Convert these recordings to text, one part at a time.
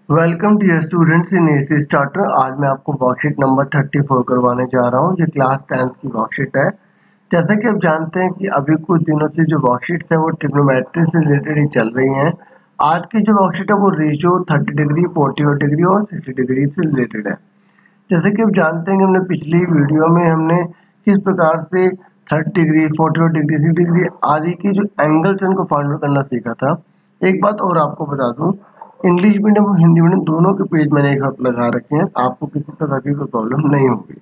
Welcome dear students in AC starter. आज मैं आपको वर्कशीट नंबर 34 करवाने जा रहा हूँ। ये क्लास 10th की वर्कशीट है। जैसा कि आप जानते हैं कि अभी कुछ दिनों से जो वर्कशीट्स है वो ट्रिग्नोमेट्री से रिलेटेड ही चल रही हैं। आज की जो वर्कशीट है वो रेशियो 30 डिग्री, 40 डिग्री और 60 डिग्री से रिलेटेड है। जैसे कि आप जानते हैं कि हमने पिछली वीडियो में हमने किस प्रकार से 30 डिग्री, 40 डिग्री, 60 डिग्री आदि की जो एंगल्स हैं उनको फाइंड आउट करना सीखा था। एक बात और आपको बता दूं, इंग्लिश मीडियम और हिंदी मीडियम दोनों के पेज मैंने एक साथ लगा रखे हैं, आपको किसी प्रकार की कोई प्रॉब्लम नहीं होगी।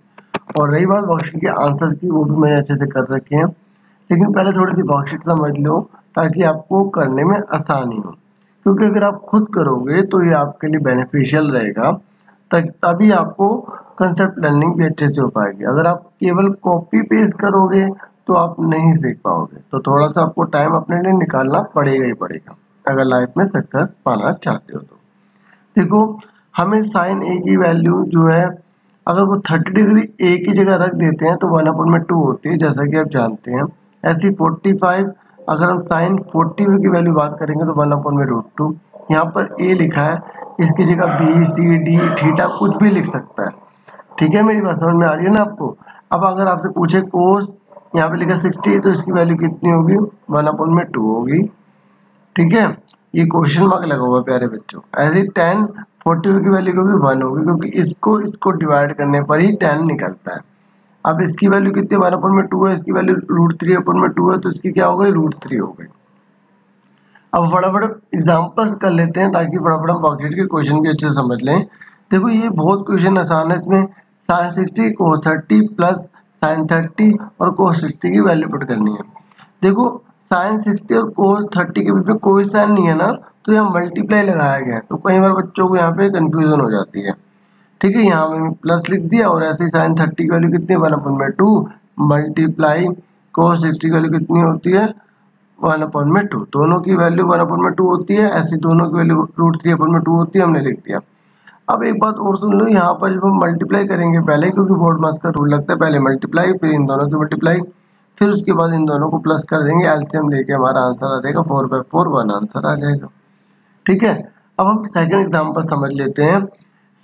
और रही बात वर्कशीट के आंसर्स की, वो भी मैंने अच्छे से कर रखे हैं। लेकिन पहले थोड़ी सी वर्कशीट समझ लो ताकि आपको करने में आसानी हो, क्योंकि अगर आप खुद करोगे तो ये आपके लिए बेनिफिशियल रहेगा। तभी आपको कंसेप्ट लर्निंग भी अच्छे से हो पाएगी। अगर आप केवल कॉपी पेस्ट करोगे तो आप नहीं सीख पाओगे। तो थोड़ा सा आपको टाइम अपने लिए निकालना पड़ेगा ही पड़ेगा, अगर लाइफ में सक्सेस पाना चाहते हो तो। देखो, हमें साइन ए की वैल्यू जो है, अगर वो 30 डिग्री ए की जगह रख देते हैं तो 1/2 होती है, जैसा कि आप जानते हैं। ऐसी 45, अगर हम साइन 40 की वैल्यू बात करेंगे तो 1/√2। यहाँ पर ए लिखा है, इसकी जगह बी, सी, डी, थीटा कुछ भी लिख सकता है। ठीक है, मेरी बात समझ में आ रही है ना आपको। अब अगर आपसे पूछे कोस, यहाँ पे लिखा 60, तो इसकी वैल्यू कितनी होगी? 1/2 होगी। ठीक है, ये क्वेश्चन मार्क लगा हुआ प्यारे बच्चों। ऐसे 10, 40 की वैल्यू होगी 1 होगी, क्योंकि इसको डिवाइड करने पर ही 10 निकलता है। अब इसकी वैल्यू कितनी? 1/2 है, इसकी वैल्यू √3/2 है, तो इसकी क्या हो गई? √3 हो गई। अब फटाफट एग्जाम्पल्स कर लेते हैं ताकि फटाफट हम वर्कशीट के क्वेश्चन भी अच्छे से समझ लें। देखो, ये बहुत क्वेश्चन आसान है। इसमें साइन 60 cos 30 प्लस साइन 30 और cos 60 की वैल्यू पुट करनी है। देखो, साइन 60 और cos 30 के बीच में कोई साइन नहीं है ना, तो यहाँ मल्टीप्लाई लगाया गया है, तो कई बार बच्चों को यहाँ पे कंफ्यूजन हो जाती है। ठीक है, यहाँ मैंने प्लस लिख दिया और ऐसे साइन 30 की वैल्यू कितनी है? 1/2 मल्टीप्लाई cos 60 की वैल्यू कितनी होती है? 1/2। दोनों की वैल्यू 1/2 होती है, ऐसी दोनों की वैल्यू √3/2 होती है, हमने लिख दिया। अब एक बात और सुन लो, यहाँ पर जब हम मल्टीप्लाई करेंगे पहले, क्योंकि बोर्ड मास का रूल लगता है, पहले मल्टीप्लाई फिर इन दोनों की मल्टीप्लाई, फिर उसके बाद इन दोनों को प्लस कर देंगे, एलसीएम लेके हमारा आंसर आ जाएगा 4/4, 1 आंसर आ जाएगा। ठीक है, अब हम सेकंड एग्जांपल समझ लेते हैं।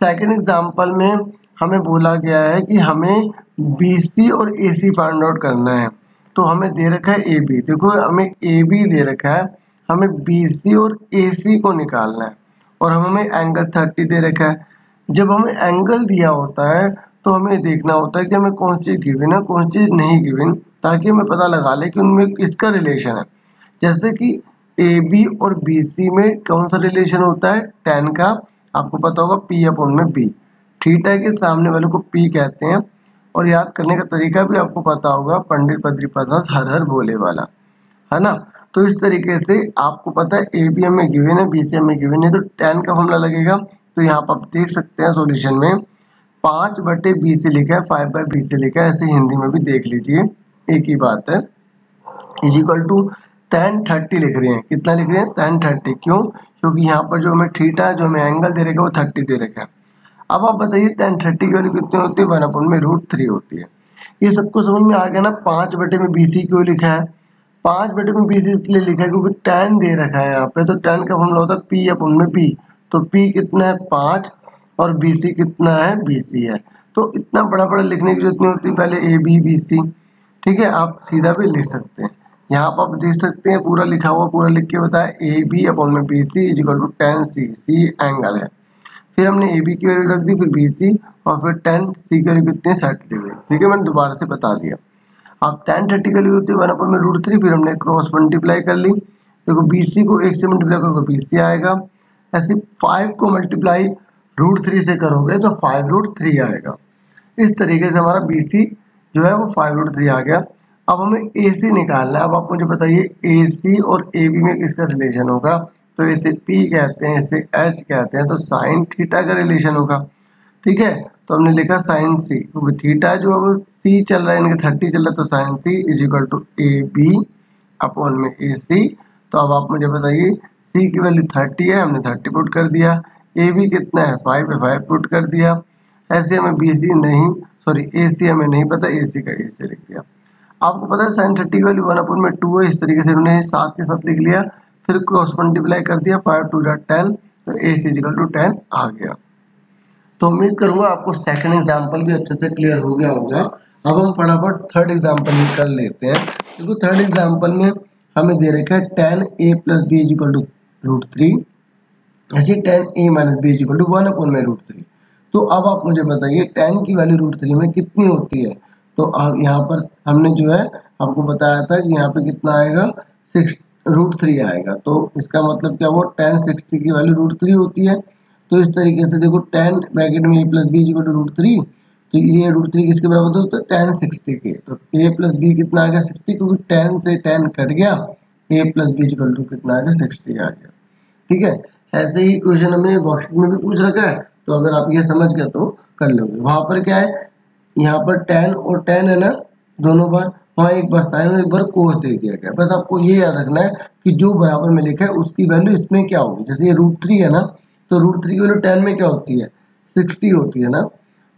सेकंड एग्जांपल में हमें बोला गया है कि हमें बीसी और एसी फाइंड आउट करना है। तो हमें दे रखा है ए बी। देखो, हमें ए बी दे रखा है, हमें बीसी और एसी को निकालना है, और हमें एंगल 30 दे रखा है। जब हमें एंगल दिया होता है तो हमें देखना होता है कि हमें कौन सी गिवन है, कौन सी नहीं गिवन, ताकि हमें पता लगा ले कि उनमें किसका रिलेशन है। जैसे कि ए बी और बी सी में कौन सा रिलेशन होता है? tan का। आपको पता होगा P/B। थीटा के सामने वाले को P कहते हैं। और याद करने का तरीका भी आपको पता होगा, पंडित बद्री प्रसाद हर हर भोले वाला, है ना। तो इस तरीके से आपको पता है ए बी हमें गिवन है, बी सी हमें गिवन है, तो tan का फॉर्मूला लगेगा। तो यहाँ पर आप देख सकते हैं सोल्यूशन में 5/BC लिखा है, 5/BC लिखा है, ऐसे हिंदी में भी देख लीजिए, एक ही बात है। इज इक्वल टू tan 30 लिख रहे हैं। कितना लिख रहे हैं? tan 30। क्यों? क्योंकि यहाँ पर जो हमें थीटा, जो हमें एंगल दे रखा है वो 30 दे रखा है। अब आप बताइए tan 30 की वैल्यू कितनी होती है? 1/√3 होती है। ये सबको समझ में आ गया ना? 5/BC क्यों लिखा है? 5/BC इसलिए लिखा है क्योंकि tan दे रखा है यहाँ पे, तो tan का फॉर्मूला होता है P/B। तो P कितना है? 5, और BC कितना है? BC है। तो इतना बड़ा बड़ा लिखने की जरूरत नहीं होती, पहले A B B C। ठीक है, आप सीधा भी लिख सकते हैं। यहाँ पर आप देख सकते हैं पूरा लिखा हुआ, पूरा लिख के बताया AB/BC is equal to tan C। C angle है। फिर हमने ए बी की वैल्यू रख दी, फिर बी सी, और फिर tan C की वैल्यू कितनी है? 30 डिग्री। ठीक है, मैंने दोबारा से बता दिया। अब tan 30 की वैल्यू होती है 1/√3, फिर हमने क्रॉस मल्टीप्लाई कर ली। देखो, बी सी को 1 से मल्टीप्लाई करोगे बी सी आएगा। ऐसे 5 को मल्टीप्लाई √3 से करोगे तो 5√3 आएगा। इस तरीके से हमारा बी सी जो है वो 5√3 आ गया। अब हमें ए सी निकालना है। अब आप मुझे बताइए ए सी और ए बी में किसका रिलेशन होगा? तो इसे P कहते हैं, इसे H कहते हैं, तो साइन थीटा का रिलेशन होगा। ठीक है, तो हमने लिखा साइन सी, क्योंकि थीटा जो है सी चल रहा है, यानी कि 30 चल रहा है, तो sine C is equal to A B upon में ए सी। तो अब आप मुझे बताइए, सी की वैल्यू 30 है, हमने 30 पुट कर दिया। ए बी कितना है? 5 है, 5 पुट कर दिया। ऐसे हमें बी सी नहीं, सॉरी ए सी हमें नहीं पता, ए सी का ए सी लिख दिया। आपको पता है साइन 30 की वैल्यू 1/2 है, इस तरीके से हमने 7 के साथ लिख लिया। फिर क्रॉस मल्टीप्लाई कर दिया, 5 2 10, तो a इक्वल टू 10 आ गया। तो उम्मीद करूंगा आपको सेकंड एग्जांपल भी अच्छे से क्लियर हो गया होगा। अब हम फटाफट थर्ड एग्जांपल भी कर लेते हैं। देखो थर्ड एग्जांपल में हमें दे रखा है 10a plus B equal to √3, ऐसे 10a minus B equal to 1/√3। तो अब आप मुझे बताइए 10 की वैल्यू √3 में कितनी होती है। तो अब यहाँ पर हमने जो है आपको बताया था कि यहाँ पे कितना आएगा, 6√3 आएगा। तो इसका मतलब क्या हुआ, 10 60 की वैल्यू √3 होती है। तो इस तरीके से देखो 10 ब्रैकेट में a plus B equal to √3, तो ये √3 किसके बराबर होता है, तो 10 60 के। तो a प्लस बी कितना आ गया, 60, क्योंकि 10 से 10 कट गया, a plus B equal to कितना आ गया, 60 आ गया। ठीक है, ऐसे ही क्वेश्चन हमें वर्कशीट में भी पूछ रखा है, तो अगर आप ये समझ गए तो कर लोगे। वहां पर क्या है, यहाँ पर 10 और 10 है ना, दोनों बार, वहाँ एक बार साइन और एक बार कोस दे दिया गया। बस आपको ये याद रखना है कि जो बराबर में लिखा है उसकी वैल्यू इसमें क्या होगी। जैसे ये √3 है ना, तो √3 की वैल्यू 10 में क्या होती है, 60 होती है ना।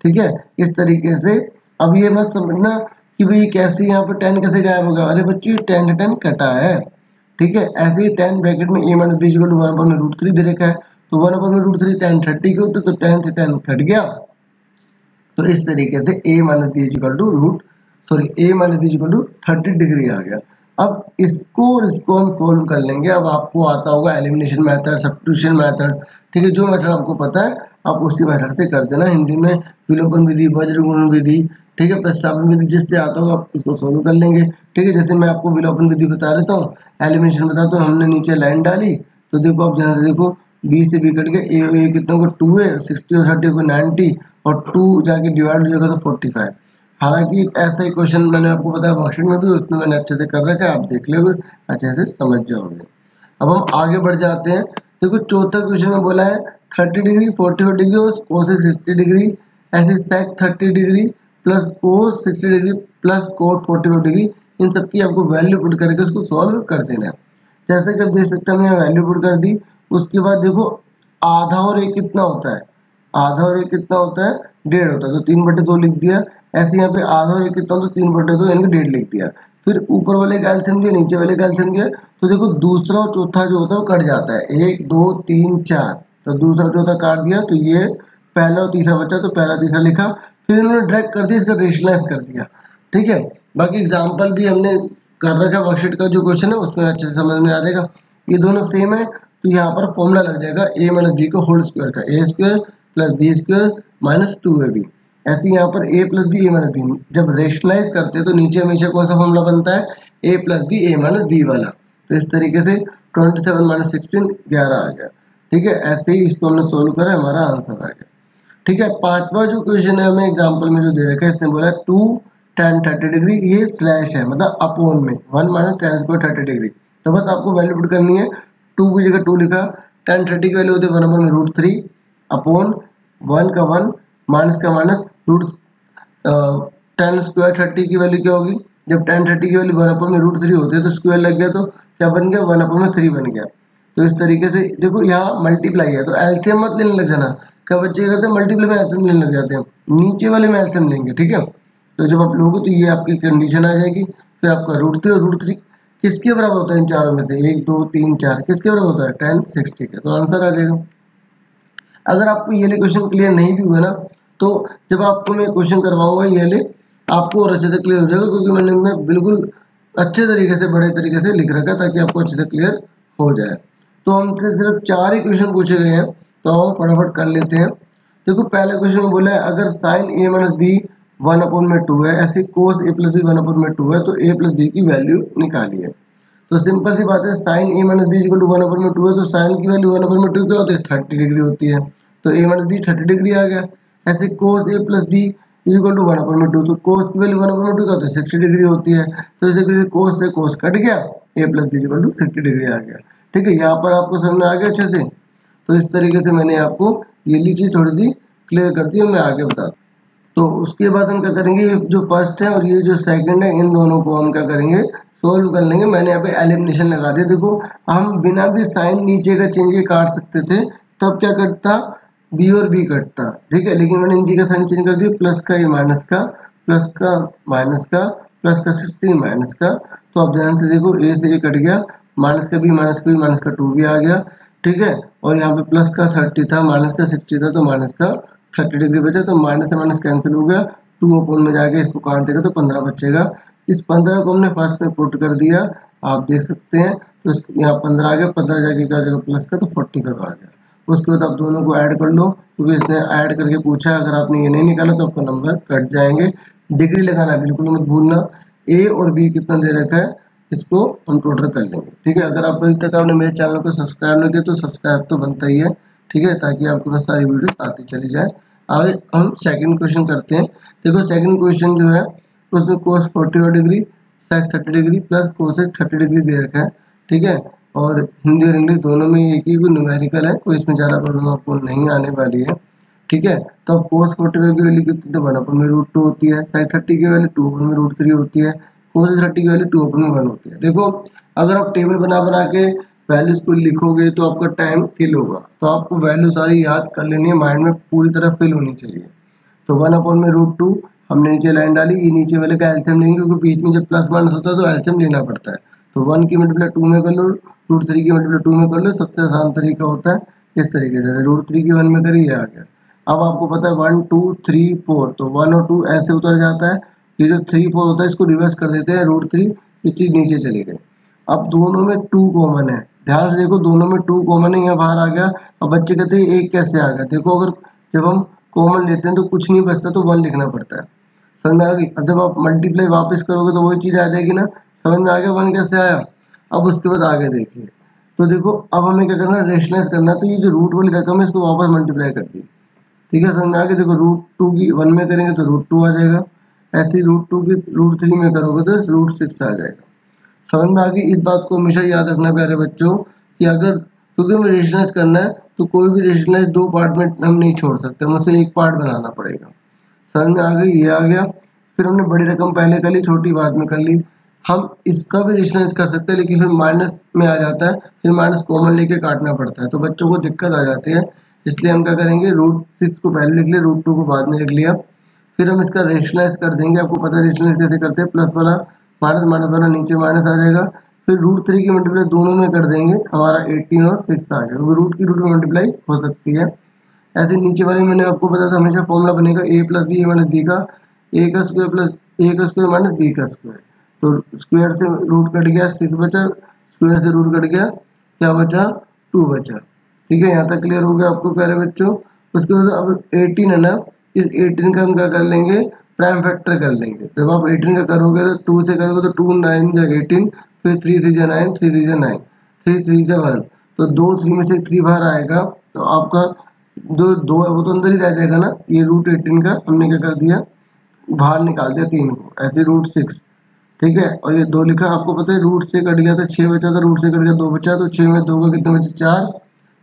ठीक है, इस तरीके से। अब ये मत समझना कि भाई कैसे यहाँ पर 10 कैसे गायब होगा, अरे बच्चों 10 का 10 कटा है। ठीक है, ऐसे ही 10 ब्रैकेट में a minus B equal to 1/√3 दे रखा है, तो 1/√3 10 30 के होते, तो 10 से 10 कट गया। तो इस तरीके से a minus B equal to a minus B equal to 30 degree आ गया। अब इसको और इसको हम सोल्व कर लेंगे। अब आपको आता होगा एलिमिनेशन मेथड, सब्स्टिट्यूशन मेथड। ठीक है, जो मेथड आपको पता है आप उसी मेथड से कर देना। हिंदी में विलोपन विधि, वज्रगुणन विधि, ठीक है, प्रतिस्थापन विधि, जिससे आता होगा आप इसको सोल्व कर लेंगे। ठीक है, जैसे मैं आपको विलोपन विधि बता देता हूँ, एलिमिनेशन बताता हूँ। हमने नीचे लाइन डाली, तो देखो आप जहाँ से देखो बी से बी कट गया, ए कितना को 2 है, 60 और 30 को 90, और 2 जाके डिवाइड हो जाएगा तो 45। हालांकि ऐसा ही क्वेश्चन मैंने आपको बताया वर्कशीट में भी, उसमें मैंने अच्छे से कर रखा है, आप देख लोगे अच्छे से समझ जाओगे। अब हम आगे बढ़ जाते हैं। देखो चौथा क्वेश्चन में बोला है 30 डिग्री, 45 डिग्री और कोसेक 60 डिग्री, ऐसे sec 30 degree plus cos 60 degree plus cot 45 degree, इन सबकी आपको वैल्यू पुट करके उसको सॉल्व कर देना है। जैसे कि आप देख सकते हैं, हमने वैल्यू पुट कर दी। उसके बाद देखो आधा और एक कितना होता है, आधा और एक कितना होता है, 1.5 होता है, तो 3/2 लिख दिया। ऐसे यहाँ पे आधा और एक कितना होता है, 3/2 यानी कि 1.5 लिख दिया। फिर ऊपर वाले का एलसीएम दिया, नीचे वाले का एलसीएम दिया, तो देखो दूसरा और चौथा जो होता है वो कट जाता है, 1 2 3 4, तो दूसरा चौथा काट दिया, तो ये पहला और तीसरा बचा, तो पहला तीसरा लिखा। फिर इन्होंने डायरेक्ट कर दिया, इसका रेशनलाइज कर दिया। ठीक है, बाकी एग्जाम्पल भी हमने कर रखा है, वर्कशीट का जो क्वेश्चन है उसमें अच्छे से समझ में आ जाएगा। ये दोनों सेम है, तो यहाँ पर फॉर्मूला लग जाएगा a माइनस बी को होल स्क्वायर का, a square plus B square minus 2ab। ऐसे यहाँ पर a plus B, a minus B, जब रेशनलाइज करते हैं तो नीचे हमेशा कौन सा फॉर्मूला बनता है, a plus B, a minus B वाला। तो इस तरीके से 27 माइनस 16 11 आ गया। ठीक है, ऐसे ही इसको हमने सोल्व करा, हमारा आंसर आ गया। ठीक है, पांचवा जो क्वेश्चन है हमें एग्जाम्पल में जो दे रखा है, इसने बोला 2 tan 30 डिग्री, ये स्लैश है मतलब अपोन में 1 माइनस tan स्क्वायर 30 डिग्री। तो बस आपको वैल्यू पुट करनी है, 2 की जगह 2 लिखा, tan 30 की वैल्यू होती है 1/√3 अपोन 1 का 1 माइनस का माइनस रूट, tan स्क्वायर 30 की वैल्यू क्या होगी, जब tan 30 की वैल्यू 1/√3 होती है तो स्क्वायर लग गया, तो क्या बन गया, 1/3 बन गया। तो इस तरीके से देखो यहाँ मल्टीप्लाई है, तो एलसीएम मत लेने लग जाना। क्या बच्चे करते हैं, मल्टीप्लाई में एलसीएम लेने लग जाते हैं, नीचे वाले में एलसीएम लेंगे। ठीक है, तो जब आप लोगे तो ये आपकी कंडीशन आ जाएगी। फिर आपका √3 और √3 किसके बराबर होता है, इन चारों में से 1 2 3 4 किसके बराबर होता है, tan 60 के, तो आंसर आ जाएगा। अगर आपको ये ले क्वेश्चन क्लियर नहीं भी हुआ ना, तो जब आपको मैं क्वेश्चन करवाऊंगा ये ले, आपको और अच्छे से क्लियर हो जाएगा, क्योंकि मैंने बिल्कुल अच्छे तरीके से, बड़े तरीके से लिख रखा है ताकि आपको अच्छे से क्लियर हो जाए। तो हमसे सिर्फ 4 ही क्वेश्चन पूछे गए हैं, तो हम फटाफट कर लेते हैं। देखो पहले क्वेश्चन में बोला है अगर साइन a माइनस बी 1/2 है, ऐसे कोस a प्लस बी 1/2 है, तो a प्लस बी की वैल्यू निकालिए। तो सिंपल सी बात है, sine a minus B equal to 1/2 है, तो साइन की वैल्यू 1/2 क्या होती है, 30 डिग्री होती है, तो a माइनस बी 30 डिग्री आ गया। ऐसे cos a plus B equal to 1/2, तो कोस की वैल्यू 1/2 क्या होती है, 60 डिग्री होती है, तो इसे कोस से कोस कट गया, a plus B equal to 60 degree आ गया। ठीक है, यहाँ पर आपको समझ में आ गया अच्छे से। तो इस तरीके से मैंने आपको ये ली चीज थोड़ी सी क्लियर कर दी है, मैं आगे बता दूँ। तो उसके बाद हम क्या करेंगे, जो फर्स्ट है और ये जो सेकंड है, इन दोनों को हम क्या करेंगे, सोल्व कर लेंगे। मैंने यहाँ पे एलिमिनेशन लगा दिया। देखो हम बिना भी साइन नीचे का चेंज के काट सकते थे, तब क्या कटता, बी और बी कटता। ठीक है, लेकिन मैंने नीचे का साइन चेंज कर दिया, प्लस का ये माइनस का, प्लस का माइनस का, प्लस का 60 माइनस का। तो आप ध्यान से देखो, ए से ए कट गया, माइनस का बी माइनस का बी माइनस का 2 भी आ गया। ठीक है। और यहाँ पे प्लस का 30 था, माइनस का 60 था, तो माइनस का 30 डिग्री बचा, तो माइनस से माइनस कैंसिल हो गया, 2 अपॉन में जाके इसको काट देगा तो 15 बचेगा। इस 15 को हमने फर्स्ट में पुट कर दिया, आप देख सकते हैं, तो यहाँ 15 आ गया, 15 जाके क्या जगह प्लस का, तो 45 आ गया। उसके बाद आप दोनों को ऐड कर लो, क्योंकि इसने ऐड करके पूछा, अगर आपने ये नहीं निकाला तो आपका नंबर कट जाएंगे। डिग्री लगाना बिल्कुल मत भूलना। ए और बी कितना दे रखा है, इसको हम टोटल कर लेंगे। ठीक है, अगर आप अभी तक आपने मेरे चैनल को सब्सक्राइब नहीं किया तो सब्सक्राइब तो बनता ही है। ठीक है, ताकि आपके पास सारी वीडियो आती चली जाए। आगे हम सेकंड क्वेश्चन करते हैं। देखो सेकंड क्वेश्चन जो है उसमें cos 45 degree, sine 30 degree plus cosec 30 degree दे रखा है। ठीक है, और हिंदी और इंग्लिश दोनों में एक ही न्यूमेरिकल है, कोई इसमें ज़्यादा प्रॉब्लम आपको नहीं आने वाली है। ठीक है, तो अब कोस 45 की वैल्यू कितनी, तो 1/√2 होती है, साइन 30 की वैल्यू 2/√3 होती है, कोस 30 की वैल्यू 2/1 होती है। देखो अगर आप टेबल बना बना के वैल्यूज को लिखोगे तो आपका टाइम किल होगा, तो आपको वैल्यू सारी याद कर लेनी है, माइंड में पूरी तरह फिल होनी चाहिए। तो 1/√2 हमने नीचे लाइन डाली, ये नीचे वाले का एलसीएम लेंगे, क्योंकि बीच में जब प्लस माइनस होता है तो एलसीएम लेना पड़ता है। तो 1 की मल्टीप्लाई 2 में कर लो, √3 की मल्टीप्लाई 2 में कर लो, सबसे आसान तरीका होता है इस तरीके से। √3 की 1 में करिए, ये आ गया। अब आपको पता है 1 2 3 4, तो 1 और 2 ऐसे उतर जाता है, ये जो 3 4 होता है इसको रिवर्स कर देते हैं, √3 ये चीज नीचे चली गई। अब दोनों में 2 कॉमन है, ध्यान से देखो, दोनों में 2 कॉमन है, यहाँ बाहर आ गया। अब बच्चे कहते हैं एक कैसे आ गया, देखो अगर जब हम कॉमन लेते हैं तो कुछ नहीं बचता, तो 1 लिखना पड़ता है। समझ में आ गई। अब जब आप मल्टीप्लाई वापस करोगे तो वही चीज आ जाएगी ना, समझ में आ गया 1 कैसे आया। अब उसके बाद आगे देखिए, तो देखो अब हमें क्या करना है, रेशनलाइज करना है, तो ये जो रूट वाली रकम है इसको वापस मल्टीप्लाई कर दी। ठीक है, समझ में आ गया। देखो √2 की 1 में करेंगे तो √2 आ जाएगा, ऐसे ही √2 की √3 में करोगे तो √6 आ जाएगा। समझ में आ गई। इस बात को हमेशा याद रखना प्यारे बच्चों, कि अगर क्योंकि हमें रेशनलाइज करना है तो कोई भी रेशनलाइज 2 पार्ट में हम नहीं छोड़ सकते, हमें उसे एक पार्ट बनाना पड़ेगा। समझ में आ गई, ये आ गया। फिर हमने बड़ी रकम पहले कर ली, छोटी बाद में कर ली। हम इसका भी रेशनलाइज कर सकते हैं, लेकिन फिर माइनस में आ जाता है, फिर माइनस कॉमन लेके काटना पड़ता है, तो बच्चों को दिक्कत आ जाती है। इसलिए हम क्या करेंगे, √6 को पहले लिख लिया, √2 को बाद में लिख लिया। फिर हम इसका रेशनलाइज कर देंगे, आपको पता है रेशनलाइज कैसे करते हैं, प्लस वाला माइनस, माइनस वाला नीचे माइनस आ जाएगा। फिर √3 की मल्टीप्लाई दोनों में कर देंगे, हमारा 18 और 6 आ जाएगा, क्योंकि रूट की रूट में मल्टीप्लाई हो सकती है। ऐसे नीचे वाले मैंने आपको बताया था, हमेशा फॉर्मूला बनेगा a plus B minus B का, a का स्क्वायर प्लस a का स्क्वायर माइनस b का स्क्वायर। तो स्क्वायर से रूट कट गया, 6 बचा, स्क्वायर से रूट कट गया, क्या बचा, 2 बचा। ठीक है, यहाँ तक क्लियर हो गया आपको प्यारे बच्चों। उसके बाद अब 18 है ना, इस 18 का हम क्या कर लेंगे, प्राइम फैक्टर कर लेंगे। जब आप 18 का करोगे तो 2 से करोगे तो 2 9 जा 18, फिर 3 3 जा 9, 3 3 जा 9, 3 3 जा 1, तो 2 3 में से 3 बाहर आएगा, तो आपका जो 2 है वो तो अंदर ही रह जाएगा ना। ये √18 का हमने क्या कर दिया, बाहर निकाल दिया 3 को, ऐसे √6। ठीक है, और ये 2 लिखा, आपको पता है रूट से कट गया तो 6 बचा, तो रूट से कट गया 2 बचा, तो 6 में 2 का कितने बचे, 4।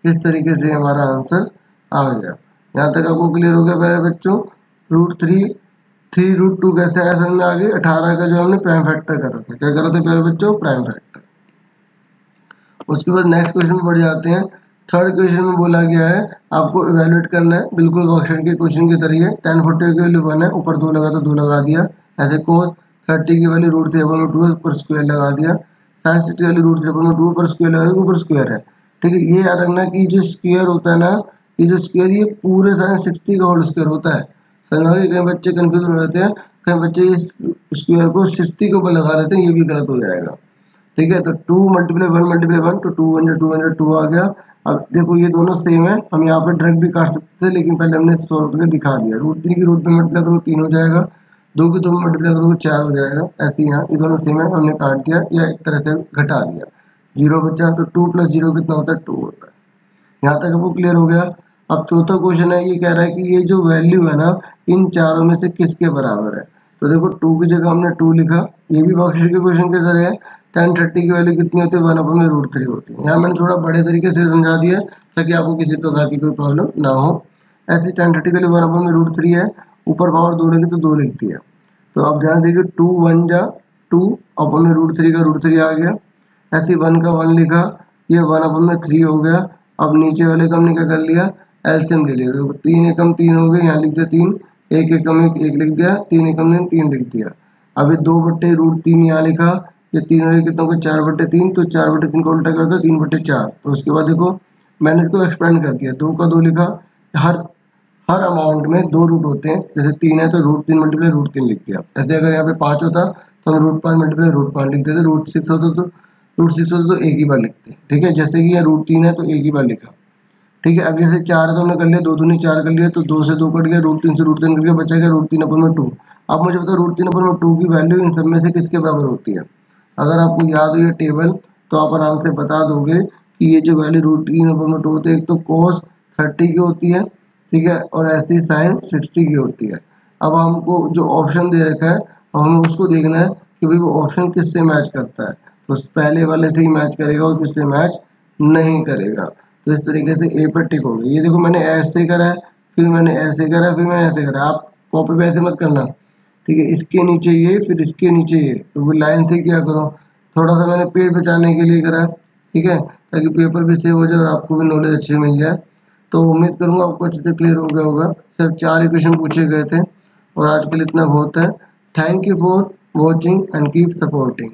इस तरीके से हमारा आंसर आ गया। यहाँ तक आपको क्लियर हो गया प्यारे बच्चों। √3 कैसे आया समझ में आ गई। 18 का जो हमने प्राइम फैक्टर करा था, क्या करा था प्यारे बच्चों, प्राइम फैक्टर। उसके बाद नेक्स्ट क्वेश्चन में बढ़ जाते हैं। थर्ड क्वेश्चन में बोला गया है आपको इवेलुएट करना है, बिल्कुल वर्कशीट के क्वेश्चन की तरह है। tan 40 की वैल्यू 1 है, ऊपर 2 लगा तो 2 लगा दिया। ऐसे cos 30 की वैल्यू √3/2 ऊपर स्क्वायर लगा दिया। sin 60 की वैल्यू √3/2 ऊपर स्क्वायर लगा दिया, ऊपर स्क्वायर है। ठीक है, ये याद रखना कि जो स्क्वायर होता है ना, ये जो स्क्वायर ये पूरे sin 60 का होल स्क्वायर होता है। समझ में, कई बच्चे कंफ्यूज हो जाते हैं, कई बच्चे इस स्क्वायर को 60 के ऊपर लगा देते हैं, ये भी गलत हो जाएगा। ठीक है, तो 2 × 1 तो 2 1 2 1 2 आ गया। अब देखो ये दोनों सेम है, हम यहाँ पर डायरेक्ट भी काट सकते थे, लेकिन पहले हमने सॉल्व करके दिखा दिया। √3 की रूट में मल्टीप्लाई करो 3 हो जाएगा, 2 की 2 में मल्टीप्लाई करो 4 हो जाएगा। ऐसे यहाँ ये दोनों सेम है, हमने काट दिया या एक तरह से घटा दिया, 0 बचा, तो 2 + 0 कितना होता है, 2 होता है। यहाँ तक आपको क्लियर हो गया। अब चौथा क्वेश्चन है, ये कह रहा है कि ये जो वैल्यू है ना, इन चारों में से किसके बराबर है। तो देखो 2 की जगह हमने 2 लिखा, ये भी वर्कशीट के क्वेश्चन की तरह है। tan 30 की वैल्यू कितनी होती है, 1/√3 होती है। यहाँ मैंने थोड़ा बड़े तरीके से समझा दिया ताकि आपको किसी प्रकार की कोई प्रॉब्लम ना हो। ऐसे tan 30 की वैल्यू 1/√3 है, ऊपर पावर 2 लगी तो 2 लिख दिया। तो अब ध्यान देखिए 2 1 जा 2 √3 का √3 आ गया। ऐसे 1 का 1 लिखा, ये 1/3 हो गया। अब नीचे वाले का हमने क्या कर लिया, एलसीएम ले लिया। देखो 3 एकम 3 हो गए, यहाँ लिख दिया 3, 1 एकम 1 1 लिख दिया, 3 एकम 3 लिख दिया। अब ये 2/√3 यहाँ लिखा, ये 3 और कितना होगा 4/3, तो 4/3 का उल्टा क्या होता है 3/4। तो उसके बाद देखो मैंने इसको एक्सपेंड कर दिया, 2 का 2 लिखा। हर अमाउंट में 2 रूट होते हैं, जैसे 3 है तो √3 मल्टीप्लाई √3 लिख दिया। ऐसे अगर यहाँ पे 5 होता तो हम √5 मल्टीप्लाई √5 लिख देते, √6 होता तो एक ही बार लिखते, ठीक है। जैसे कि यहाँ √3 है तो एक ही बार लिखा, ठीक है। अब जैसे 4 है तो हमने कर लिया, 2 दूनी 4 कर लिया, तो 2 से 2 कट गया, √3 से √3 कट गया, बचा गया √3/2। अब मुझे बताओ √3/2 की वैल्यू इन सब में से किसके बराबर होती है। अगर आपको याद हो ये टेबल तो आप आराम से बता दोगे कि ये जो वैल्यू √3/2 होती है, एक तो cos 30 की होती है, ठीक है, और ऐसी sin 60 की होती है। अब हमको जो ऑप्शन दे रखा है, अब हमें उसको देखना है कि भाई वो ऑप्शन किससे मैच करता है। तो पहले वाले से ही मैच करेगा और किससे मैच नहीं करेगा। तो इस तरीके से ए पर टिक हो गई। ये देखो मैंने ऐसे करा है, फिर मैंने ऐसे करा है, फिर मैंने ऐसे करा। आप कॉपी पे ऐसे मत करना, ठीक है। इसके नीचे ये, फिर इसके नीचे ये, तो वो लाइन से क्या करो, थोड़ा सा मैंने पेज बचाने के लिए करा, ठीक है, ताकि पेपर भी सेव हो जाए और आपको भी नॉलेज अच्छी मिल जाए। तो उम्मीद करूंगा आपको अच्छे से क्लियर हो गया होगा। सिर्फ 4 इक्वेशन पूछे गए थे और आज के लिए इतना बहुत है। Thank you for watching and keep supporting.